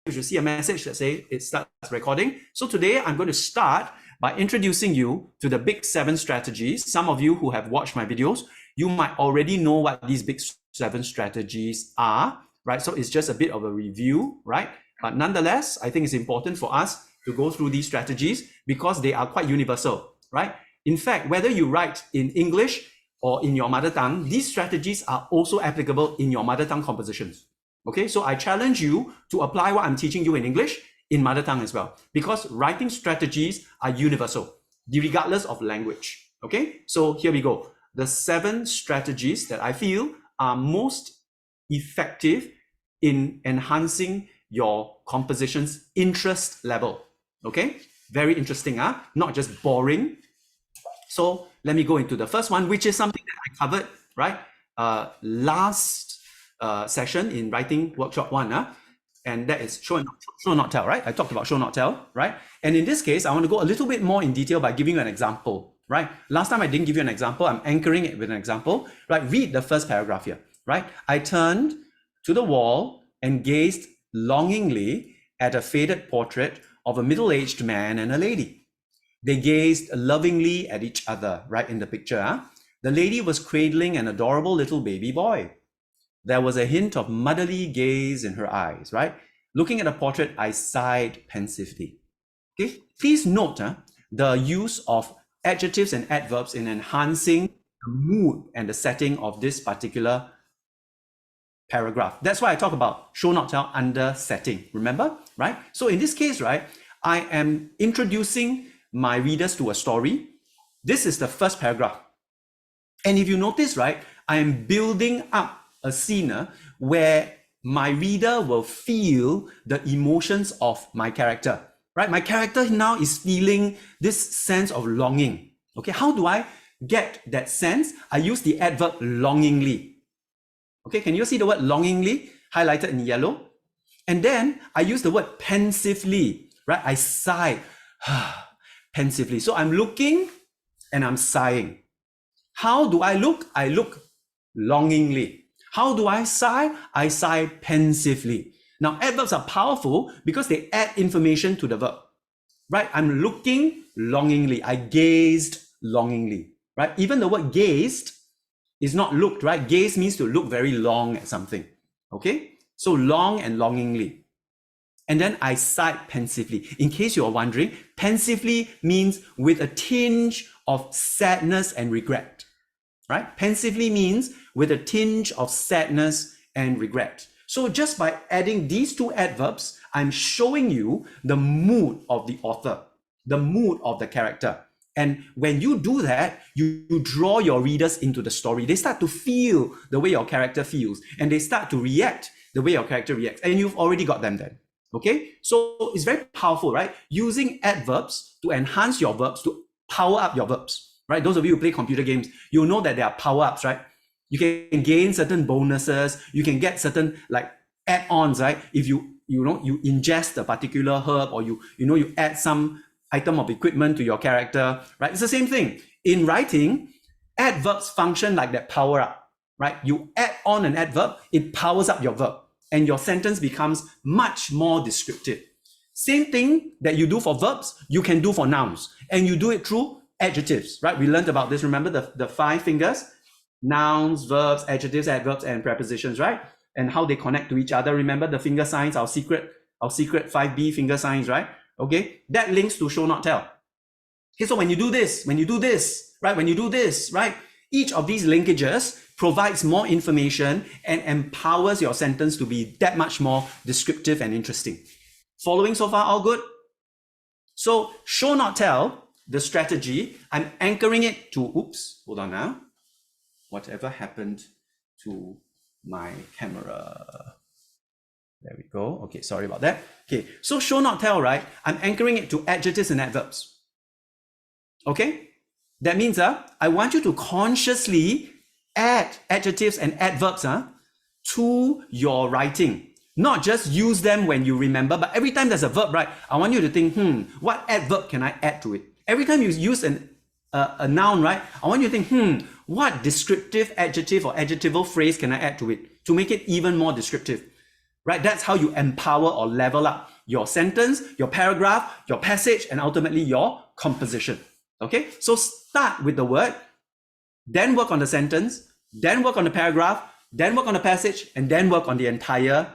you should see a message that says it starts recording. So today I'm going to start by introducing you to the big 7 strategies. Some of you who have watched my videos, you might already know what these big 7 strategies are, right? So it's just a bit of a review, right? But nonetheless, I think it's important for us to go through these strategies because they are quite universal, right? In fact, whether you write in English or in your mother tongue, these strategies are also applicable in your mother tongue compositions. Okay, so I challenge you to apply what I'm teaching you in English in mother tongue as well, because writing strategies are universal, regardless of language. Okay, so here we go. The 7 strategies that I feel are most effective in enhancing your composition's interest level. Okay, very interesting, not just boring. So let me go into the first one, which is something that I covered, right? Last session in writing workshop 1, and that is show not tell, right? I talked about show not tell, right? And in this case, I want to go a little bit more in detail by giving you an example, right? Last time I didn't give you an example. I'm anchoring it with an example, right? Read the first paragraph here, right? I turned to the wall and gazed longingly at a faded portrait of a middle-aged man and a lady. They gazed lovingly at each other, right, in the picture. The lady was cradling an adorable little baby boy. There was a hint of motherly gaze in her eyes, right? Looking at the portrait, I sighed pensively. Okay, please note the use of adjectives and adverbs in enhancing the mood and the setting of this particular paragraph. That's why I talk about show not tell under setting, remember, right? So in this case, right, I am introducing my readers to a story. This is the first paragraph. And if you notice, right, I am building up a scene where my reader will feel the emotions of my character, right? My character now is feeling this sense of longing. Okay, how do I get that sense? I use the adverb longingly. Okay, can you see the word longingly highlighted in yellow? And then I use the word pensively, right? I sigh pensively. So I'm looking and I'm sighing. How do I look? I look longingly. How do I sigh? I sigh pensively. Now, adverbs are powerful because they add information to the verb, right? I'm looking longingly. I gazed longingly, right? Even the word gazed is not looked, right? Gaze means to look very long at something, okay? So long and longingly. And then I sighed pensively. In case you're wondering, pensively means with a tinge of sadness and regret, right? Pensively means with a tinge of sadness and regret. So just by adding these 2 adverbs, I'm showing you the mood of the author, the mood of the character. And when you do that, you draw your readers into the story. They start to feel the way your character feels, and they start to react the way your character reacts. And you've already got them then. Okay, so it's very powerful, right? Using adverbs to enhance your verbs, to power up your verbs, right? Those of you who play computer games, you know that there are power-ups, right? You can gain certain bonuses, you can get certain like add-ons, right? If you ingest a particular herb, or you add some item of equipment to your character, right? It's the same thing. In writing, adverbs function like that power-up, right? You add on an adverb, it powers up your verb, and your sentence becomes much more descriptive. Same thing that you do for verbs, you can do for nouns, and you do it through adjectives, right? We learned about this, remember the 5 fingers? Nouns, verbs, adjectives, adverbs, and prepositions, right? And how they connect to each other. Remember the finger signs, our secret 5B finger signs, right? Okay, that links to show not tell. Okay, so when you do this, right? Each of these linkages provides more information and empowers your sentence to be that much more descriptive and interesting. Following so far, all good? So show not tell, the strategy, I'm anchoring it to, oops, hold on now. Whatever happened to my camera? There we go. Okay, sorry about that. Okay, so show not tell, right? I'm anchoring it to adjectives and adverbs. Okay? That means I want you to consciously add adjectives and adverbs to your writing. Not just use them when you remember, but every time there's a verb, right? I want you to think, what adverb can I add to it? Every time you use a noun, right? I want you to think, what descriptive adjective or adjectival phrase can I add to it to make it even more descriptive? right? That's how you empower or level up your sentence, your paragraph, your passage, and ultimately your composition. Okay, so start with the word, then work on the sentence, then work on the paragraph, then work on the passage, and then work on the entire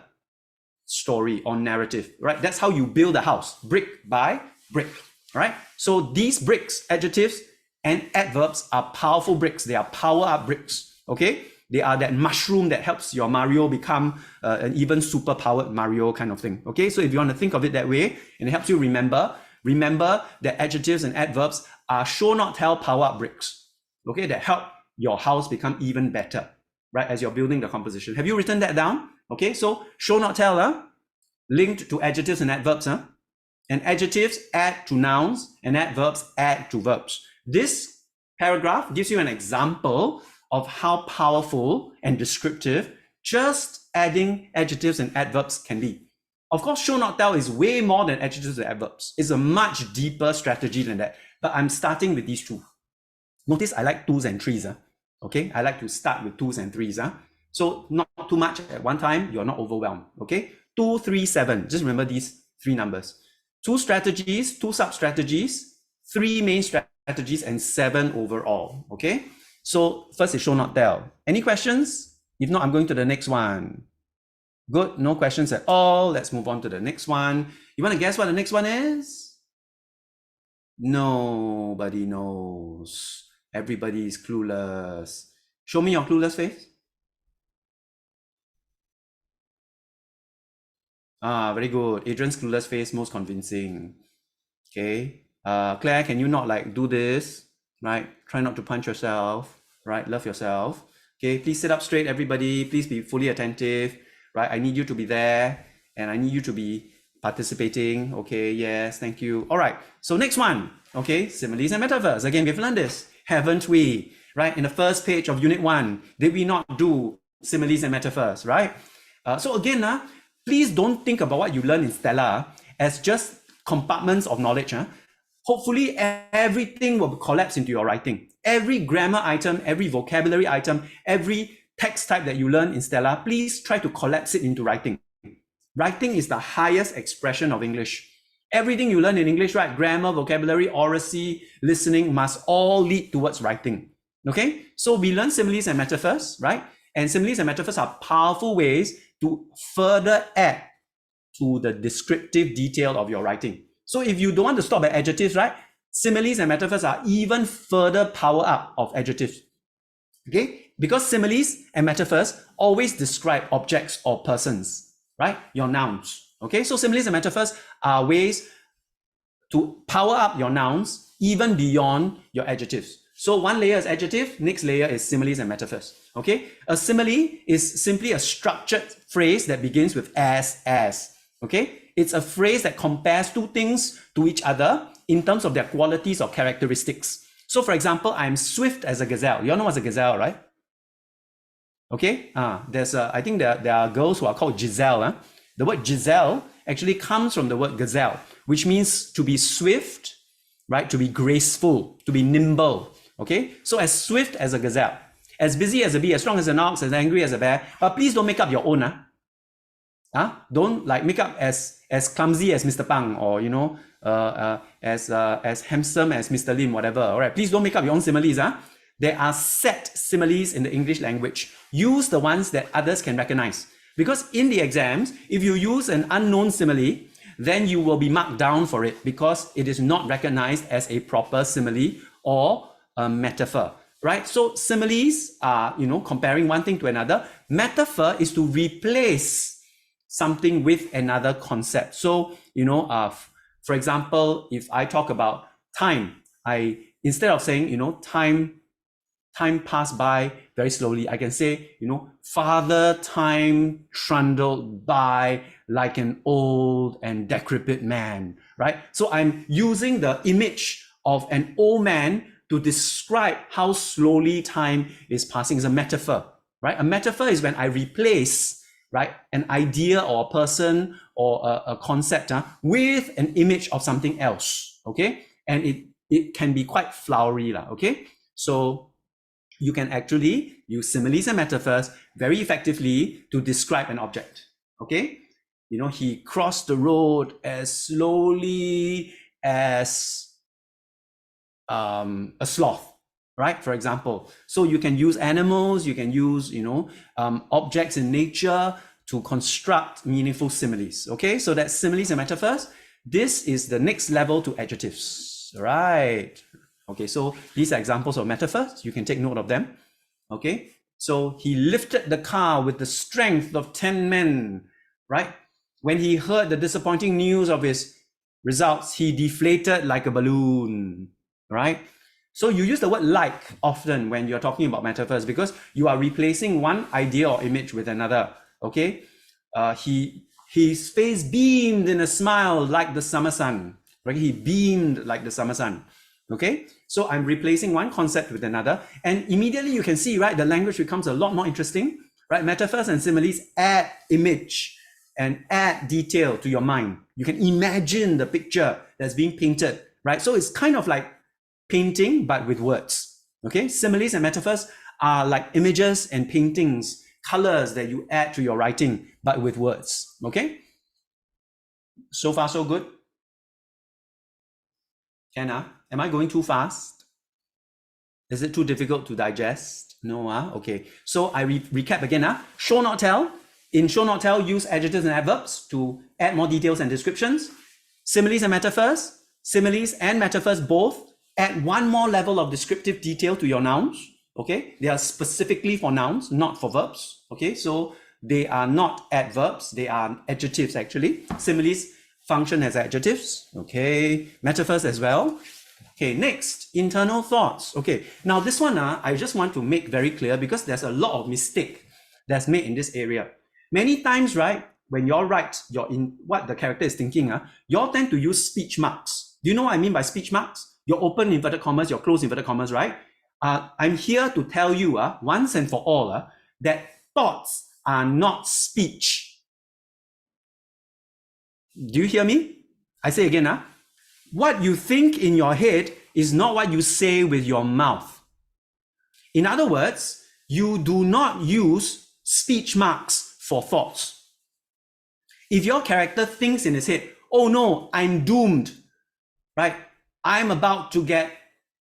story or narrative, right? That's how you build a house, brick by brick, right? So these bricks, adjectives and adverbs, are powerful bricks. They are power up bricks, okay? They are that mushroom that helps your Mario become an even super powered Mario kind of thing, okay? So if you want to think of it that way, and it helps you remember that adjectives and adverbs are show not tell power up bricks, okay? That help your house become even better, right? As you're building the composition. Have you written that down? Okay, so show not tell, linked to adjectives and adverbs, and adjectives add to nouns and adverbs add to verbs. This paragraph gives you an example of how powerful and descriptive just adding adjectives and adverbs can be. Of course, show not tell is way more than adjectives and adverbs. It's a much deeper strategy than that, but I'm starting with these two. Notice I like twos and threes. Okay, I like to start with twos and threes. So not too much at one time, you're not overwhelmed. Okay, 2, 3, 7. Just remember these three numbers. 2 strategies, 2 sub-strategies, 3 main strategies, and 7 overall. Okay, so first is show not tell. Any questions? If not, I'm going to the next one. Good, no questions at all. Let's move on to the next one. You want to guess what the next one is? Nobody knows. Everybody is clueless. Show me your clueless face. Very good. Adrian's clueless face, most convincing. Okay. Claire, can you not like do this? Right? Try not to punch yourself. Right? Love yourself. Okay. Please sit up straight, everybody. Please be fully attentive. Right? I need you to be there, and I need you to be participating. Okay. Yes. Thank you. All right. So next one. Okay. Similes and metaphors. Again, we've learned this, haven't we? Right? In the first page of Unit 1, did we not do similes and metaphors? Right? So again, please don't think about what you learn in Stella as just compartments of knowledge. Hopefully, everything will collapse into your writing. Every grammar item, every vocabulary item, every text type that you learn in Stella, please try to collapse it into writing. Writing is the highest expression of English. Everything you learn in English, right? Grammar, vocabulary, oracy, listening must all lead towards writing. Okay? So we learn similes and metaphors, right? And similes and metaphors are powerful ways to further add to the descriptive detail of your writing. So if you don't want to stop at adjectives, right? Similes and metaphors are even further power up of adjectives. Okay? Because similes and metaphors always describe objects or persons, right? Your nouns. Okay? So similes and metaphors are ways to power up your nouns even beyond your adjectives. So one layer is adjective, next layer is similes and metaphors. Okay? A simile is simply a structured phrase that begins with as. Okay? It's a phrase that compares two things to each other in terms of their qualities or characteristics. So for example, I'm swift as a gazelle. You all know what's a gazelle, right? Okay? I think there are girls who are called Giselle. The word Giselle actually comes from the word gazelle, which means to be swift, right? To be graceful, to be nimble. Okay? So as swift as a gazelle, as busy as a bee, as strong as an ox, as angry as a bear, but please don't make up your own. Don't like make up as clumsy as Mr. Pang, or as handsome as Mr. Lim, whatever. All right, please don't make up your own similes. There are set similes in the English language. Use the ones that others can recognize. Because in the exams, if you use an unknown simile, then you will be marked down for it because it is not recognized as a proper simile or a metaphor. Right? So similes are, comparing one thing to another. Metaphor is to replace something with another concept. So, for example, if I talk about time, instead of saying, time passed by very slowly, I can say, Father Time trundled by like an old and decrepit man, right? So I'm using the image of an old man to describe how slowly time is passing. It's a metaphor, right? A metaphor is when I replace, right, an idea or a person or a concept with an image of something else, okay? And it can be quite flowery, okay? So you can actually use similes and metaphors very effectively to describe an object, okay? he crossed the road as slowly as a sloth, right? For example. So you can use animals, you can use, objects in nature to construct meaningful similes. Okay, so that's similes and metaphors. This is the next level to adjectives, right? Okay, so these are examples of metaphors. You can take note of them. Okay, so he lifted the car with the strength of 10 men, right? When he heard the disappointing news of his results, he deflated like a balloon, right? So you use the word like often when you're talking about metaphors because you are replacing one idea or image with another, okay? His face beamed in a smile like the summer sun, right? He beamed like the summer sun, okay? So I'm replacing one concept with another, and immediately you can see, right, the language becomes a lot more interesting, right? Metaphors and similes add image and add detail to your mind. You can imagine the picture that's being painted, right? So it's kind of like painting, but with words, okay? Similes and metaphors are like images and paintings, colors that you add to your writing, but with words, okay? So far, so good? Kenna, am I going too fast? Is it too difficult to digest? No, okay. So I recap again. Show, not tell. In show, not tell, use adjectives and adverbs to add more details and descriptions. Similes and metaphors both add one more level of descriptive detail to your nouns. Okay, they are specifically for nouns, not for verbs. Okay, so they are not adverbs, they are adjectives actually. Similes function as adjectives. Okay, metaphors as well. Okay, next, internal thoughts. Okay, now this one I just want to make very clear because there's a lot of mistake that's made in this area. Many times, right, when you all write what the character is thinking, you all tend to use speech marks. Do you know what I mean by speech marks? Your open inverted commas, your close inverted commas, right? I'm here to tell you once and for all that thoughts are not speech. Do you hear me? I say again, what you think in your head is not what you say with your mouth. In other words, you do not use speech marks for thoughts. If your character thinks in his head, oh no, I'm doomed, right? I'm about to get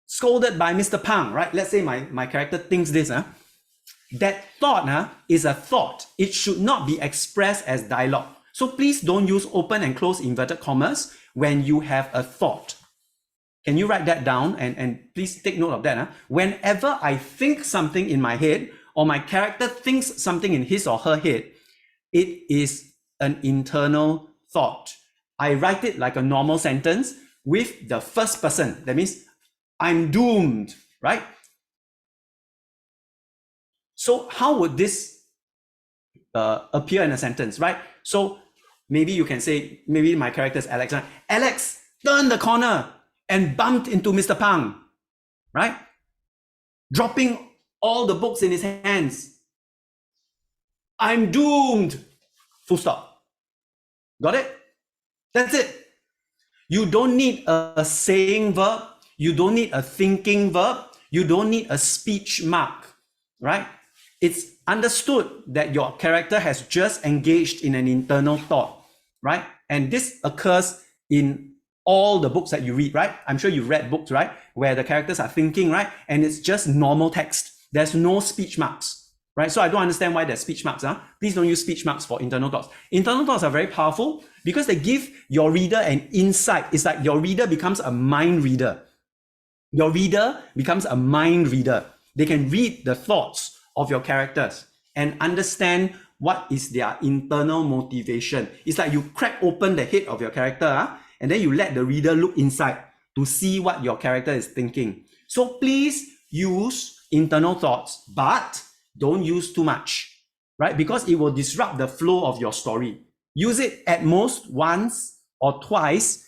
scolded by Mr. Pang, right? Let's say my character thinks this. That thought is a thought. It should not be expressed as dialogue. So please don't use open and close inverted commas when you have a thought. Can you write that down? And please take note of that. Whenever I think something in my head, or my character thinks something in his or her head, it is an internal thought. I write it like a normal sentence with the first person. That means I'm doomed, right? So how would this appear in a sentence, right? So maybe you can say, maybe my character is Alex. Right? Alex turned the corner and bumped into Mr. Pang, right? Dropping all the books in his hands. I'm doomed. Full stop. Got it? That's it. You don't need a saying verb. You don't need a thinking verb. You don't need a speech mark, right? It's understood that your character has just engaged in an internal thought, right? And this occurs in all the books that you read, right? I'm sure you've read books, right? Where the characters are thinking, right? And it's just normal text. There's no speech marks, right? So I don't understand why there's speech marks. Please don't use speech marks for internal thoughts. Internal thoughts are very powerful because they give your reader an insight. It's like your reader becomes a mind reader. Your reader becomes a mind reader. They can read the thoughts of your characters and understand what is their internal motivation. It's like you crack open the head of your character and then you let the reader look inside to see what your character is thinking. So please use internal thoughts, but don't use too much, right? Because it will disrupt the flow of your story. Use it at most once or twice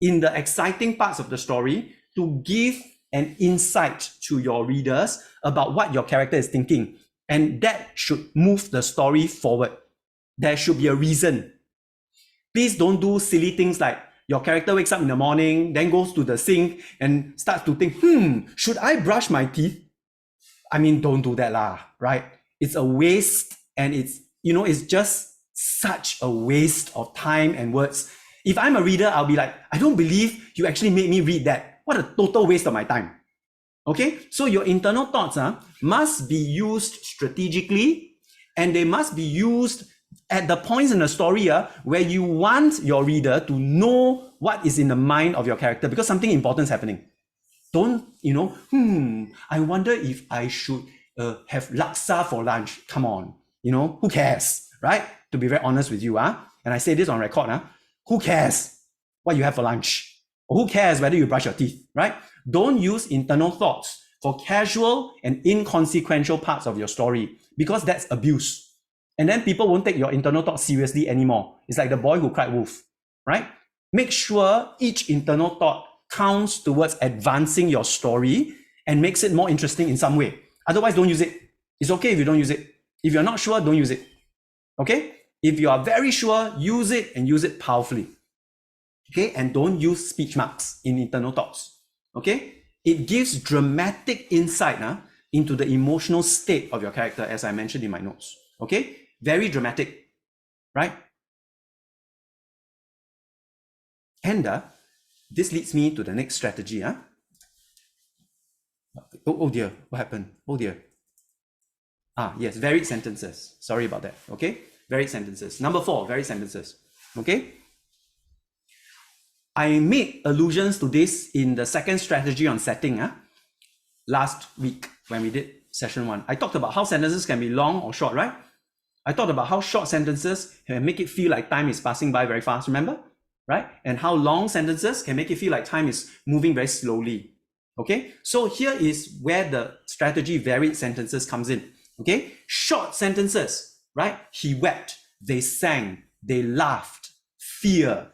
in the exciting parts of the story to give an insight to your readers about what your character is thinking. And that should move the story forward. There should be a reason. Please don't do silly things like your character wakes up in the morning, then goes to the sink and starts to think, should I brush my teeth? I mean, don't do that, right? It's a waste and it's just such a waste of time and words. If I'm a reader, I'll be like, I don't believe you actually made me read that. What a total waste of my time. Okay, so your internal thoughts must be used strategically, and they must be used at the points in the story where you want your reader to know what is in the mind of your character, because something important is happening. Don't, I wonder if I should have laksa for lunch. Come on, who cares, right? To be very honest with you, and I say this on record, who cares what you have for lunch? Or who cares whether you brush your teeth, right? Don't use internal thoughts for casual and inconsequential parts of your story, because that's abuse. And then people won't take your internal thoughts seriously anymore. It's like the boy who cried wolf, right? Make sure each internal thought counts towards advancing your story and makes it more interesting in some way. Otherwise, don't use it. It's okay if you don't use it. If you're not sure, don't use it. Okay? If you are very sure, use it and use it powerfully. Okay? And don't use speech marks in internal thoughts. Okay? It gives dramatic insight into the emotional state of your character, as I mentioned in my notes. Okay? Very dramatic, right? And this leads me to the next strategy. Oh dear, what happened? Oh dear. Yes, varied sentences. Sorry about that. Okay? Varied sentences. Number 4, varied sentences. Okay? I made allusions to this in the second strategy on setting last week when we did session 1. I talked about how sentences can be long or short, right? I talked about how short sentences can make it feel like time is passing by very fast, remember? Right? And how long sentences can make it feel like time is moving very slowly. Okay? So here is where the strategy varied sentences comes in. Okay? Short sentences, right? He wept, they sang, they laughed, fear,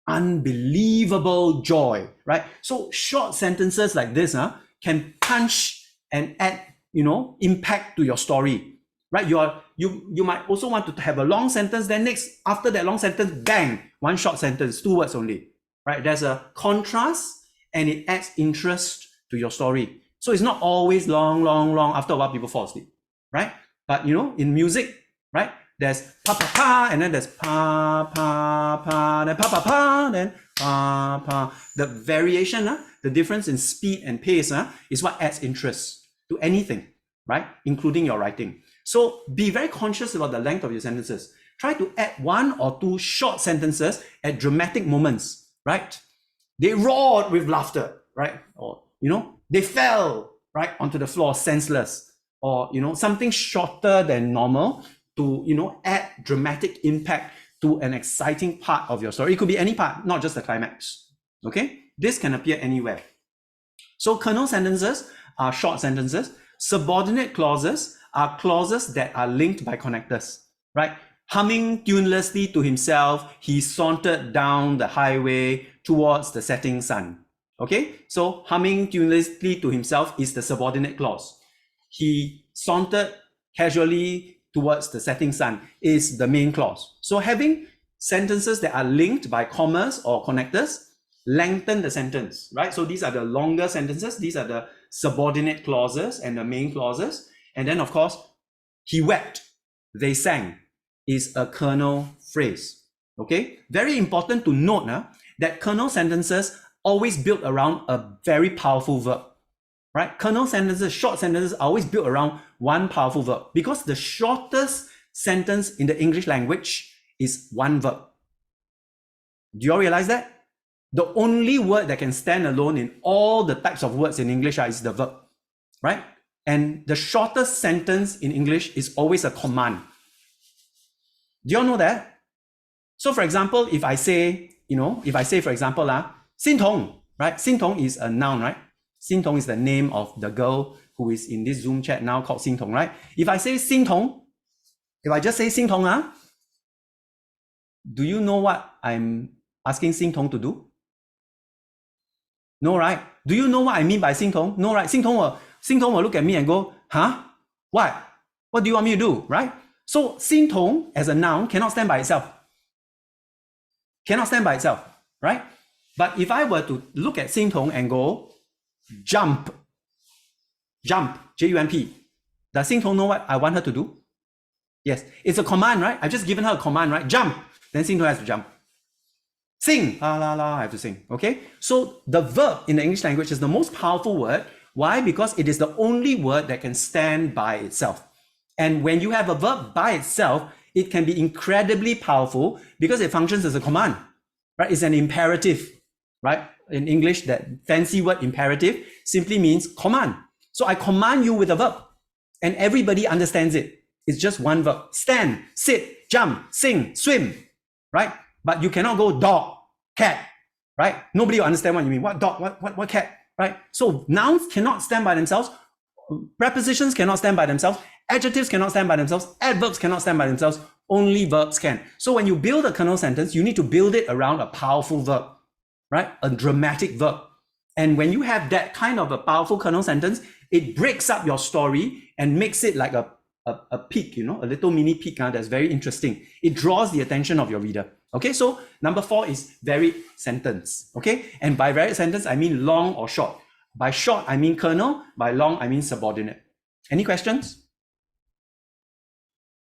unbelievable joy, right? So short sentences like this can punch and add, impact to your story, right? You might also want to have a long sentence, then after that long sentence, bang, one short sentence, 2 words only, right? There's a contrast and it adds interest to your story. So it's not always long. After a while, people fall asleep, right? But in music, right? There's pa pa pa, and then there's pa pa pa, then pa pa pa, then pa pa. The variation, the difference in speed and pace is what adds interest to anything, right? Including your writing. So be very conscious about the length of your sentences. Try to add 1 or 2 short sentences at dramatic moments, right? They roared with laughter, right? Or, they fell, right, onto the floor senseless. Or, something shorter than normal to, add dramatic impact to an exciting part of your story. It could be any part, not just the climax. Okay? This can appear anywhere. So kernel sentences are short sentences. Subordinate clauses are clauses that are linked by connectors, right? Humming tunelessly to himself, he sauntered down the highway towards the setting sun. Okay? So humming tunelessly to himself is the subordinate clause. He sauntered casually towards the setting sun is the main clause. So having sentences that are linked by commas or connectors lengthen the sentence, right? So these are the longer sentences. These are the subordinate clauses and the main clauses. And then, of course, he wept, they sang is a kernel phrase. Okay? Very important to note that kernel sentences always build around a very powerful verb. Right? Kernel sentences, short sentences are always built around one powerful verb, because the shortest sentence in the English language is one verb. Do you all realize that? The only word that can stand alone in all the types of words in English is the verb, right? And the shortest sentence in English is always a command. Do you all know that? So for example, if I say, for example, Xin Tong, right? Xin Tong is a noun, right? Xin Tong is the name of the girl who is in this Zoom chat now called Xin Tong, right? If I say Xin Tong, if I just say Xin Tong, do you know what I'm asking Xin Tong to do? No, right? Do you know what I mean by Xin Tong? No, right? Xin Tong will look at me and go, huh? What? What do you want me to do, right? So Xin Tong as a noun cannot stand by itself. Cannot stand by itself, right? But if I were to look at Xin Tong and go, jump, J-U-M-P, does Xin Tong know what I want her to do? Yes, it's a command, right? I've just given her a command, right? Jump. Then Xing Tu has to jump. Sing. La la la, I have to sing. Okay? So the verb in the English language is the most powerful word. Why? Because it is the only word that can stand by itself. And when you have a verb by itself, it can be incredibly powerful because it functions as a command, right? It's an imperative, right? In English, that fancy word imperative simply means command. So I command you with a verb and everybody understands it. It's just one verb. Stand, sit, jump, sing, swim, right? But you cannot go dog, cat, right? Nobody will understand what you mean. What dog, what cat, right? So nouns cannot stand by themselves. Prepositions cannot stand by themselves. Adjectives cannot stand by themselves. Adverbs cannot stand by themselves. Only verbs can. So when you build a kernel sentence, you need to build it around a powerful verb, right? A dramatic verb. And when you have that kind of a powerful kernel sentence, it breaks up your story and makes it like a peak, you know, a little mini peak that's very interesting. It draws the attention of your reader. Okay, so number 4 is varied sentence. Okay, and by varied sentence, I mean long or short. By short, I mean kernel. By long, I mean subordinate. Any questions?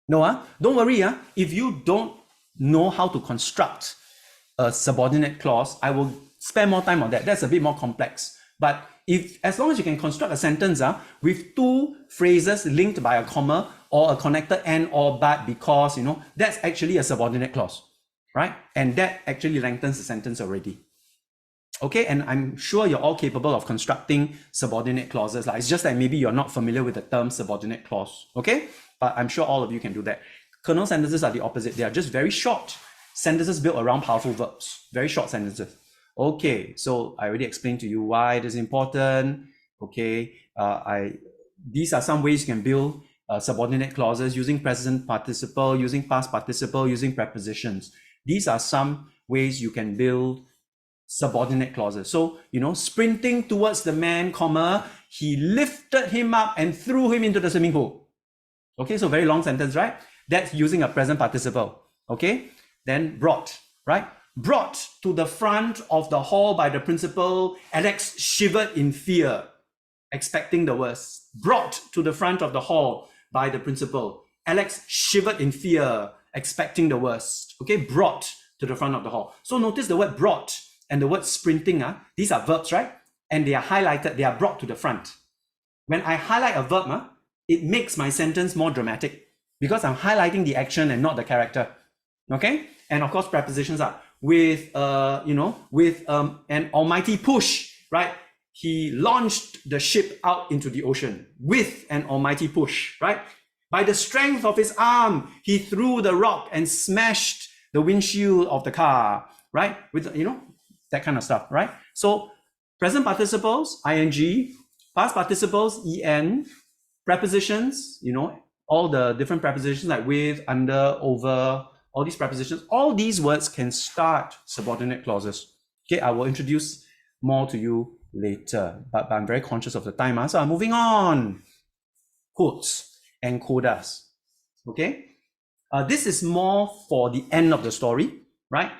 No, don't worry. If you don't know how to construct a subordinate clause, I will spend more time on that. That's a bit more complex. But as long as you can construct a sentence with 2 phrases linked by a comma or a connector and or but because, you know, that's actually a subordinate clause, right? And that actually lengthens the sentence already. Okay, and I'm sure you're all capable of constructing subordinate clauses. It's just that maybe you're not familiar with the term subordinate clause, okay? But I'm sure all of you can do that. Kernel sentences are the opposite. They are just very short sentences built around powerful verbs. Very short sentences. Okay, so I already explained to you why it is important. Okay, these are some ways you can build subordinate clauses using present participle, using past participle, using prepositions. These are some ways you can build subordinate clauses. So, you know, sprinting towards the man, comma, he lifted him up and threw him into the swimming pool. Okay, so very long sentence, right? That's using a present participle. Okay, then brought, right? Brought to the front of the hall by the principal, Alex shivered in fear, expecting the worst. Brought to the front of the hall by the principal, Alex shivered in fear, expecting the worst. Okay, brought to the front of the hall. So notice the word brought and the word sprinting, these are verbs, right? And they are highlighted, they are brought to the front. When I highlight a verb, it makes my sentence more dramatic because I'm highlighting the action and not the character. Okay? And of course, prepositions are with an almighty push, right? He launched the ship out into the ocean with an almighty push, right? By the strength of his arm, he threw the rock and smashed the windshield of the car, right? With, you know, that kind of stuff, right? So present participles, ing, past participles, en, prepositions, you know, all the different prepositions like with, under, over, all these prepositions, all these words can start subordinate clauses. Okay, I will introduce more to you later, but I'm very conscious of the time. So I'm moving on. Quotes and codas. Okay, this is more for the end of the story, right?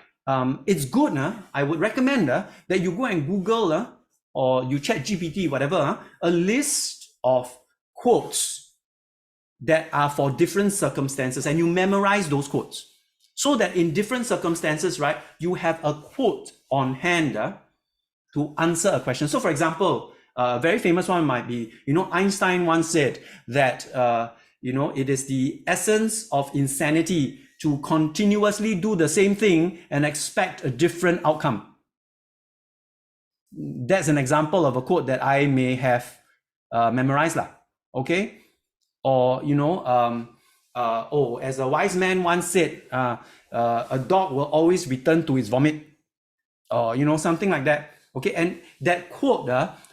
It's good, I would recommend that you go and Google or you check GPT, whatever, a list of quotes that are for different circumstances and you memorize those quotes so that in different circumstances, right, you have a quote on hand to answer a question. So for example, a very famous one might be, you know, Einstein once said that, you know, it is the essence of insanity to continuously do the same thing and expect a different outcome. That's an example of a quote that I may have memorized, okay? Or, you know, as a wise man once said, a dog will always return to its vomit, or, you know, something like that, okay? And that quote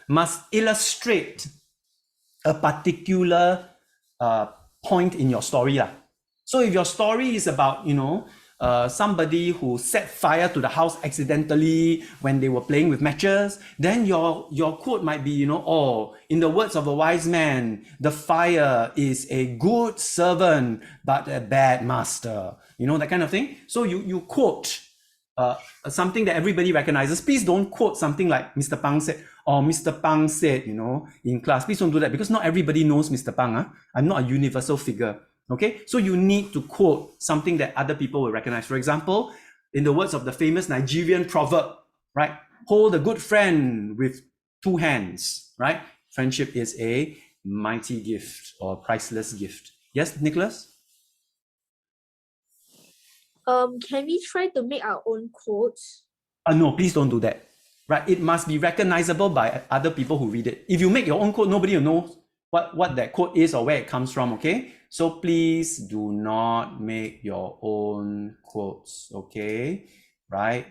must illustrate a particular point in your story. So if your story is about, you know, somebody who set fire to the house accidentally when they were playing with matches, then your quote might be, you know, oh, in the words of a wise man, the fire is a good servant but a bad master, you know, that kind of thing. So you quote something that everybody recognizes. Please don't quote something like Mr. Pang said, or Mr. Pang said, you know, in class. Please don't do that because not everybody knows Mr. Pang. I'm not a universal figure. Okay, so you need to quote something that other people will recognize. For example, in the words of the famous Nigerian proverb, right? Hold a good friend with two hands, right? Friendship is a mighty gift or priceless gift. Yes, Nicholas? Can we try to make our own quotes? No, please don't do that. Right? It must be recognizable by other people who read it. If you make your own quote, nobody will know what that quote is or where it comes from, okay? So please do not make your own quotes, okay? Right?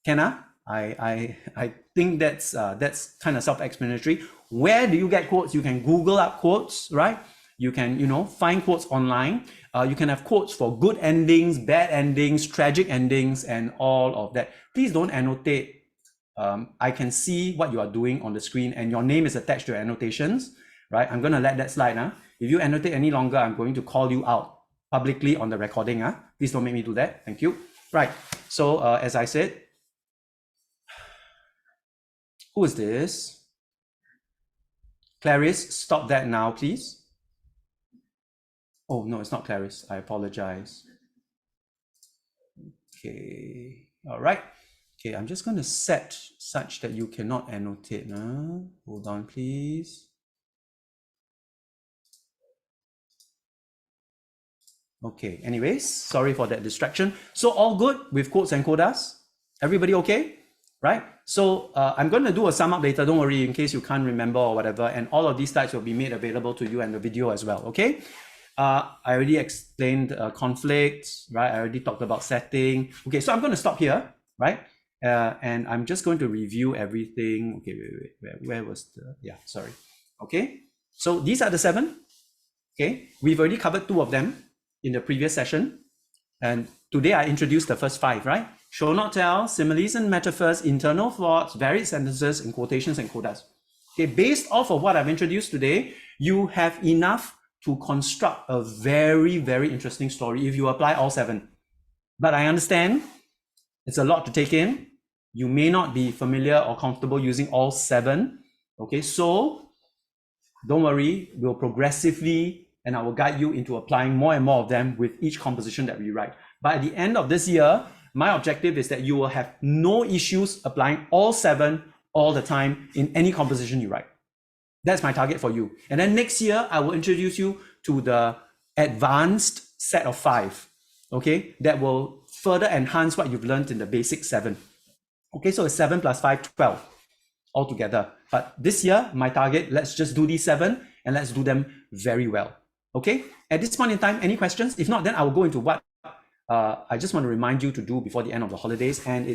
Kenna, I think that's kind of self-explanatory. Where do you get quotes? You can Google up quotes, right? You can, find quotes online. You can have quotes for good endings, bad endings, tragic endings, and all of that. Please don't annotate. I can see what you are doing on the screen, and your name is attached to your annotations, right? I'm going to let that slide. If you annotate any longer, I'm going to call you out publicly on the recording. Please don't make me do that. Thank you. Right. So as I said, who is this? Clarice, stop that now, please. Oh, no, it's not Clarice. I apologize. Okay. All right. Okay, I'm just going to set such that you cannot annotate. Hold on, please. Okay, anyways, sorry for that distraction. So all good with quotes and CODAS? Everybody okay? Right? So I'm going to do a sum up later. Don't worry, in case you can't remember or whatever. And all of these slides will be made available to you and the video as well. Okay? I already explained conflict, right? I already talked about setting. Okay, so I'm going to stop here, right? And I'm just going to review everything. Okay, wait. Where was the, yeah, sorry. Okay, so these are the 7. Okay, we've already covered 2 of them in the previous session. And today I introduced the first 5, right? Show not tell, similes and metaphors, internal thoughts, varied sentences, and quotations and CODAS. Okay, based off of what I've introduced today, you have enough to construct a very, very interesting story if you apply all 7. But I understand it's a lot to take in. You may not be familiar or comfortable using all 7. Okay, so don't worry, we'll progressively, and I will guide you into applying more and more of them with each composition that we write. By the end of this year, my objective is that you will have no issues applying all 7 all the time in any composition you write. That's my target for you. And then next year, I will introduce you to the advanced set of 5, okay? That will further enhance what you've learned in the basic 7. Okay, so it's 7 plus 5, 12 altogether. But this year, my target, let's just do these 7 and let's do them very well. Okay, at this point in time, any questions? If not, then I will go into what I just want to remind you to do before the end of the holidays, and